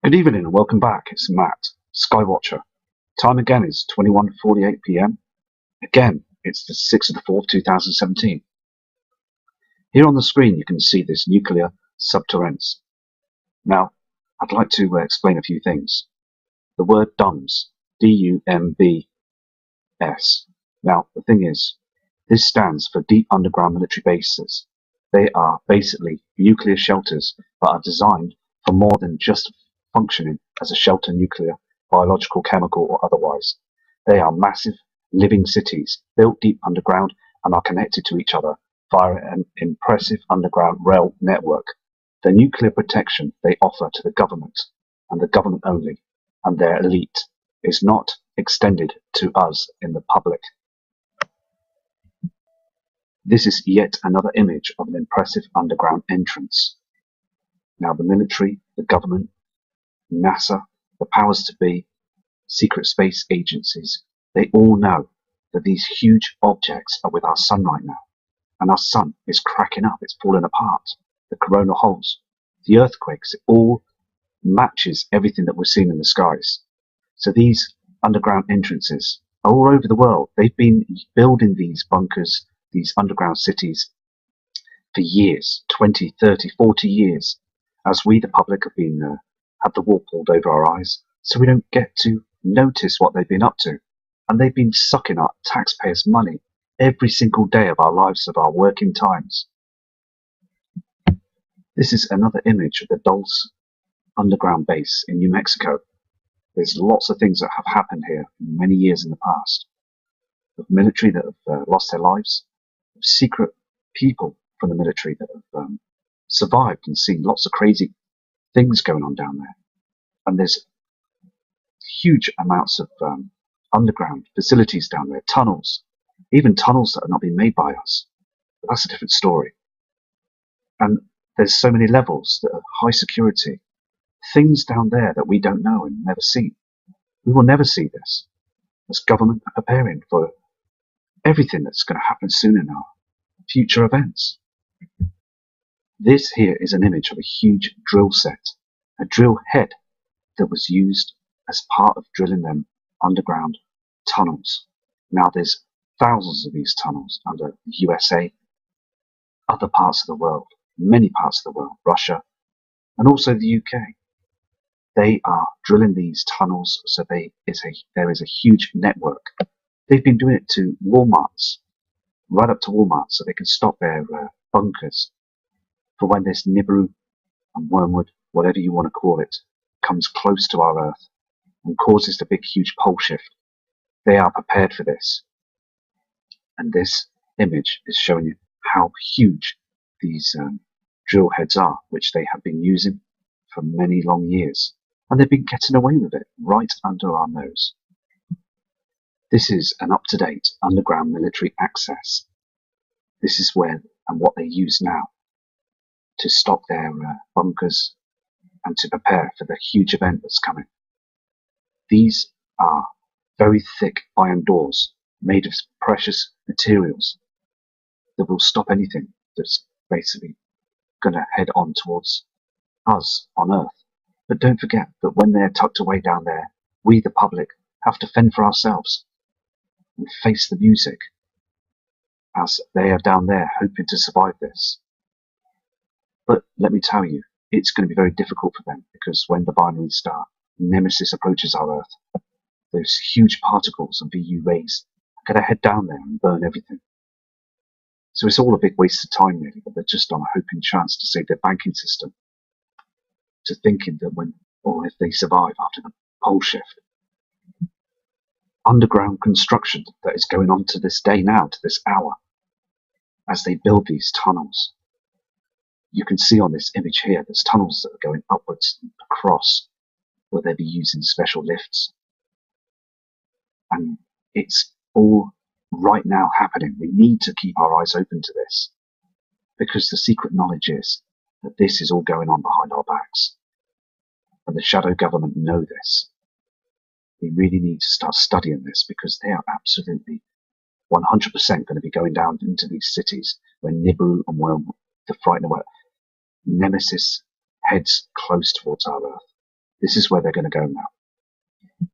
Good evening and welcome back. It's Matt, Skywatcher. Time again is 21:48 p.m. Again, it's the 6th of the 4th, 2017. Here on the screen you can see this nuclear subterraneans. Now, I'd like to explain a few things. The word DUMBS, D-U-M-B-S. Now, the thing is, this stands for Deep Underground Military Bases. They are basically nuclear shelters that are designed for more than just functioning as a shelter, nuclear, biological, chemical or otherwise. They are massive living cities built deep underground and are connected to each other via an impressive underground rail network. The nuclear protection they offer to the government and the government only and their elite is not extended to us in the public. This is yet another image of an impressive underground entrance. Now the military, the government, NASA, the powers to be, secret space agencies, they all know that these huge objects are with our sun right now. And our sun is cracking up, it's falling apart. The coronal holes, the earthquakes, it all matches everything that we're seeing in the skies. So these underground entrances are all over the world. They've been building these bunkers, these underground cities for years, 20, 30, 40 years, as we, the public, have been had the wool pulled over our eyes, so we don't get to notice what they've been up to. And they've been sucking up taxpayers' money every single day of our lives, of our working times. This is another image of the Dulce underground base in New Mexico. There's lots of things that have happened here many years in the past. Of military that have lost their lives, of secret people from the military that have survived and seen lots of crazy things going on down there. And there's huge amounts of underground facilities down there, tunnels, even tunnels that are not being made by us. But that's a different story. And there's so many levels that are high security, things down there that we don't know and never see. We will never see this. As government are preparing for everything that's going to happen soon in our future events. This here is an image of a huge drill set, a drill head that was used as part of drilling them underground tunnels. Now there's thousands of these tunnels under the USA, other parts of the world, many parts of the world, Russia, and also the UK. They are drilling these tunnels, so there is a huge network. They've been doing it to Walmarts, right up to Walmart, so they can stop their bunkers for when this Nibiru and wormwood, whatever you want to call it, comes close to our Earth and causes the big huge pole shift. They are prepared for this. And this image is showing you how huge these drill heads are, which they have been using for many long years. And they've been getting away with it right under our nose. This is an up-to-date underground military access. This is where and what they use now to stop their bunkers and to prepare for the huge event that's coming. These are very thick iron doors made of precious materials that will stop anything that's basically going to head on towards us on Earth. But don't forget that when they're tucked away down there, we, the public, have to fend for ourselves and face the music as they are down there hoping to survive this. But let me tell you, it's going to be very difficult for them because when the binary star Nemesis approaches our Earth, those huge particles and VU rays are going to head down there and burn everything. So it's all a big waste of time really, but they're just on a hoping chance to save their banking system, to thinking that when, or if they survive after the pole shift. Underground construction that is going on to this day now, to this hour, as they build these tunnels. You can see on this image here, there's tunnels that are going upwards and across, where they'll be using special lifts. And it's all right now happening. We need to keep our eyes open to this, because the secret knowledge is that this is all going on behind our backs. And the shadow government know this. We really need to start studying this, because they are absolutely 100% going to be going down into these cities when Nibiru and wormwood, the frightening Nemesis heads close towards our Earth. This is where they're going to go now.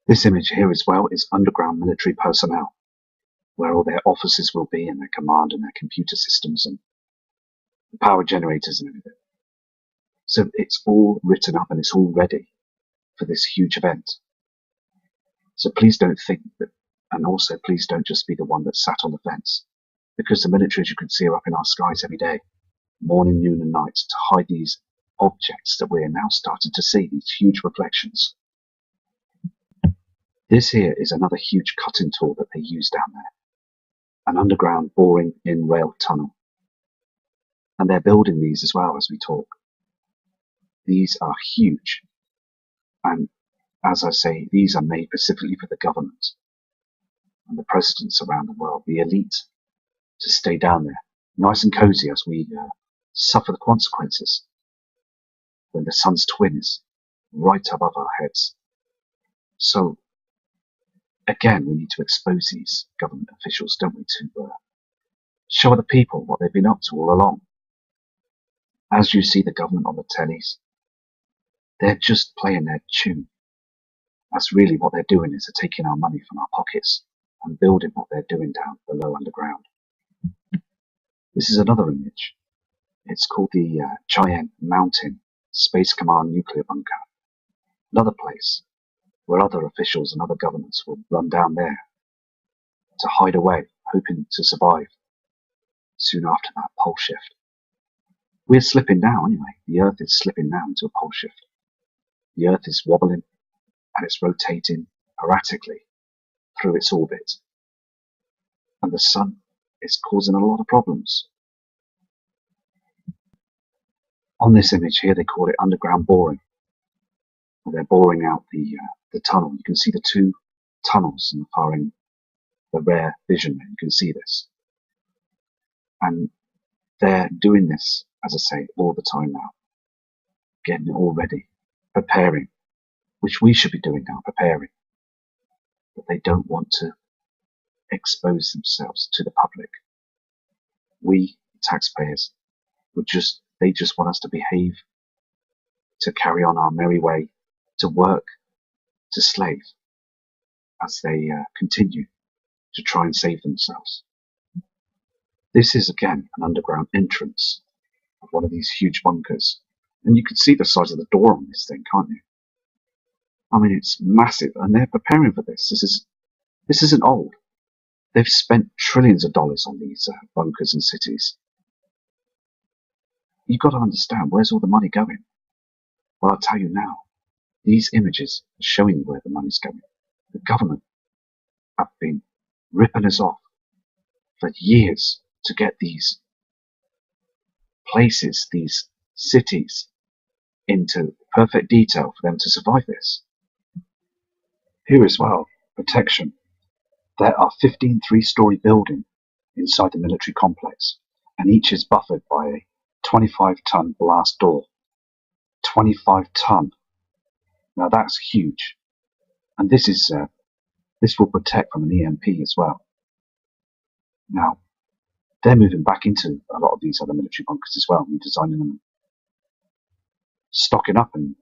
This image here as well is underground military personnel, where all their offices will be and their command and their computer systems and the power generators and everything. So it's all written up and it's all ready for this huge event. So please don't think that, and also please don't just be the one that sat on the fence, because the military, as you can see, are up in our skies every day, morning, noon and night, to hide these objects that we're now starting to see, these huge reflections. This here is another huge cutting tool that they use down there, an underground boring in rail tunnel. And they're building these as well as we talk. These are huge. And as I say, these are made specifically for the government and the presidents around the world, the elite, to stay down there, nice and cozy as we suffer the consequences when the sun's twin is right above our heads. So, again, we need to expose these government officials, don't we, to show the people what they've been up to all along. As you see the government on the tellies, they're just playing their tune. That's really what they're doing, is they're taking our money from our pockets and building what they're doing down below underground. This is another image. It's called the Giant Mountain Space Command Nuclear Bunker. Another place where other officials and other governments will run down there to hide away, hoping to survive soon after that pole shift. We're slipping now anyway. The Earth is slipping now into a pole shift. The Earth is wobbling and it's rotating erratically through its orbit. And the sun is causing a lot of problems. On this image here, they call it underground boring. They're boring out the tunnel. You can see the two tunnels in the far end, the rare vision there. You can see this. And they're doing this, as I say, all the time now. Getting it all ready, preparing, which we should be doing now, preparing. But they don't want to expose themselves to the public. We, taxpayers, they just want us to behave, to carry on our merry way, to work, to slave, as they continue to try and save themselves. This is again an underground entrance of one of these huge bunkers, and you can see the size of the door on this thing, can't you? I mean, it's massive, and they're preparing for this. This isn't old. They've spent trillions of dollars on these bunkers and cities. You've got to understand, where's all the money going? Well, I'll tell you now. These images are showing you where the money's going. The government have been ripping us off for years to get these places, these cities, into perfect detail for them to survive this. Here as well, protection. There are 15 three-story buildings inside the military complex, and each is buffered by a 25-ton blast door. 25-ton. Now that's huge, and this will protect from an EMP as well. Now they're moving back into a lot of these other military bunkers as well, redesigning them, stocking up and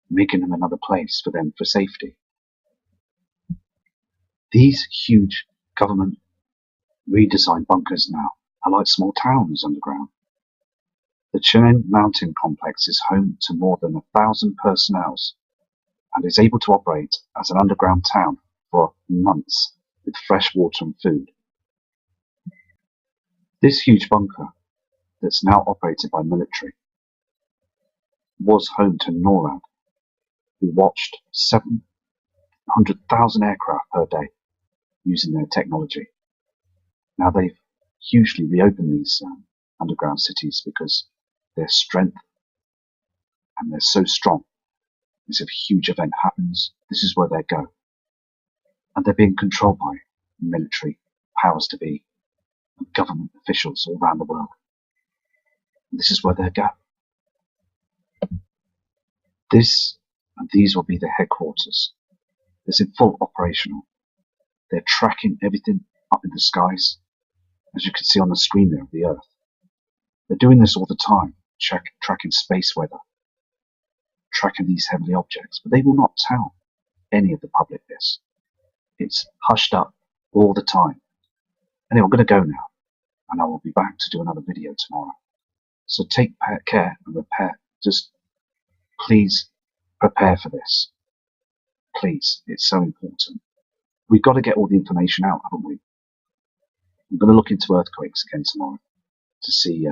making them another place for them for safety. These huge government redesigned bunkers now are like small towns underground. The Giant Mountain complex is home to more than 1,000 personnel and is able to operate as an underground town for months with fresh water and food. This huge bunker, that's now operated by military, was home to NORAD, who watched 700,000 aircraft per day using their technology. Now they've hugely reopened these underground cities because their strength, and they're so strong. If a huge event happens, this is where they go. And they're being controlled by military powers to be and government officials all around the world. And this is where they go. These will be the headquarters. It's in full operational. They're tracking everything up in the skies, as you can see on the screen there of the Earth. They're doing this all the time, tracking space weather, tracking these heavenly objects, but they will not tell any of the public this. It's hushed up all the time. Anyway, I'm going to go now, and I will be back to do another video tomorrow. So take care and prepare. Just please prepare for this. Please, it's so important. We've got to get all the information out, haven't we? I'm going to look into earthquakes again tomorrow to see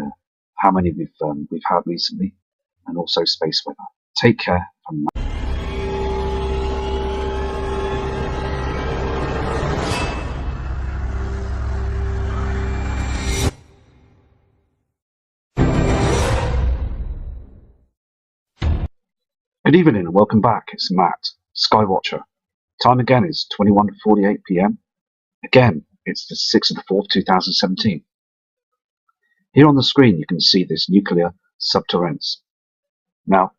how many we've had recently, and also space weather. Take care. Good evening and welcome back. It's Matt, Skywatcher. Time again is 21:48 p.m. Again, it's the 6th of the 4th, 2017. Here on the screen you can see this nuclear subterraneans. Now,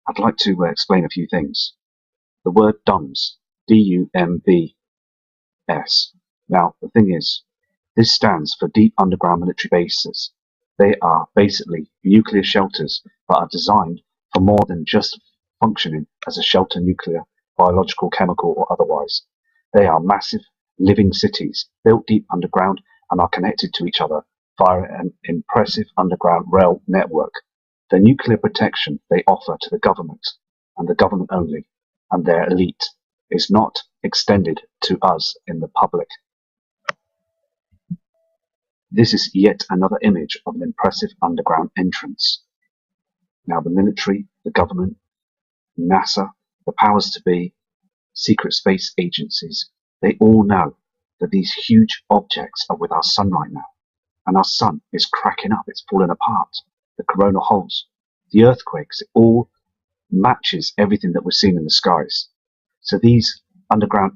I'd like to explain a few things. The word DUMBS, D-U-M-B-S. Now, the thing is, this stands for Deep Underground Military Bases. They are basically nuclear shelters that are designed for more than just functioning as a shelter, nuclear, biological, chemical, or otherwise. They are massive living cities built deep underground and are connected to each other via an impressive underground rail network. The nuclear protection they offer to the government, and the government only, and their elite, is not extended to us in the public. This is yet another image of an impressive underground entrance. Now the military, the government, NASA, the powers to be, secret space agencies, they all know that these huge objects are with our sun right now. And our sun is cracking up, it's falling apart. The coronal holes, the earthquakes, it all matches everything that we're seeing in the skies. So these underground